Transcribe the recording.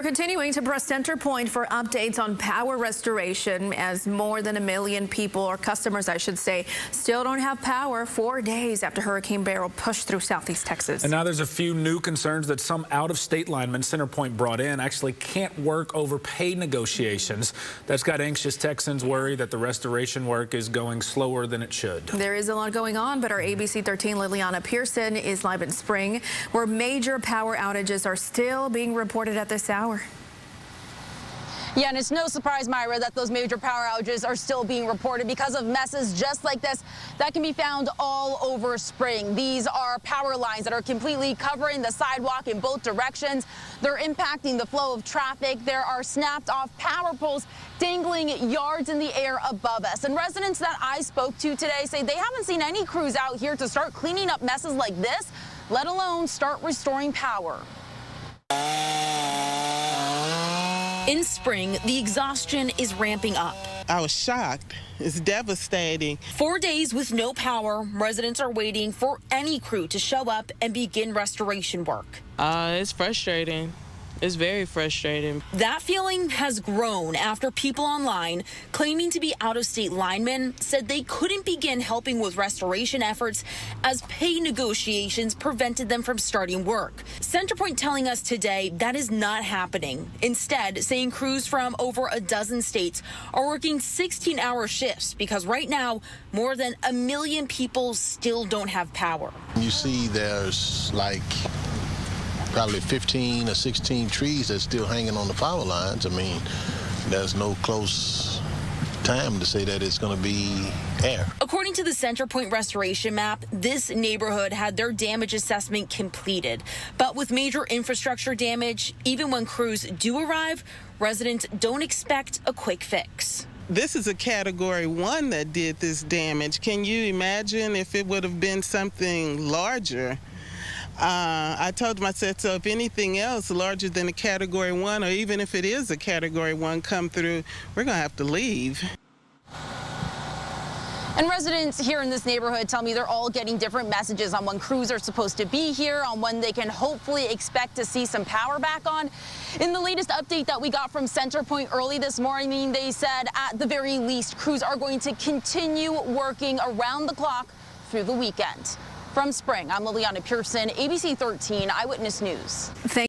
We're continuing to press center point for updates on power restoration as more than 1 million people, or customers I should say, still don't have power 4 days after Hurricane Beryl pushed through southeast Texas. And now there's a few new concerns that some out-of-state linemen CenterPoint brought in actually can't work over pay negotiations. That's got anxious Texans worried that the restoration work is going slower than it should. There is a lot going on, but our ABC 13 Liliana Pearson is live in Spring, where major power outages are still being reported at this hour. Yeah, and it's no surprise, Myra, that those major power outages are still being reported because of messes just like this that can be found all over Spring. These are power lines that are completely covering the sidewalk in both directions. They're impacting the flow of traffic. There are snapped off power poles dangling yards in the air above us. And residents that I spoke to today say they haven't seen any crews out here to start cleaning up messes like this, let alone start restoring power. In Spring, the exhaustion is ramping up. I was shocked. It's devastating. 4 days with no power, residents are waiting for any crew to show up and begin restoration work. It's frustrating. It's very frustrating. That feeling has grown after people online claiming to be out-of-state linemen said they couldn't begin helping with restoration efforts as pay negotiations prevented them from starting work. CenterPoint telling us today that is not happening. Instead, saying crews from over a dozen states are working 16-hour shifts because right now, more than 1 million people still don't have power. You see there's like probably 15 or 16 trees that's still hanging on the power lines. I mean, there's no close time to say that it's going to be air. According to the CenterPoint restoration map, this neighborhood had their damage assessment completed. But with major infrastructure damage, even when crews do arrive, residents don't expect a quick fix. This is a Category 1 that did this damage. Can you imagine if it would have been something larger? I told him, I said, so if anything else larger than a Category 1, or even if it is a Category 1 come through, we're going to have to leave. And residents here in this neighborhood tell me they're all getting different messages on when crews are supposed to be here, on when they can hopefully expect to see some power back on. In the latest update that we got from CenterPoint early this morning, they said at the very least crews are going to continue working around the clock through the weekend. From Spring, I'm Liliana Pearson, ABC 13 Eyewitness News.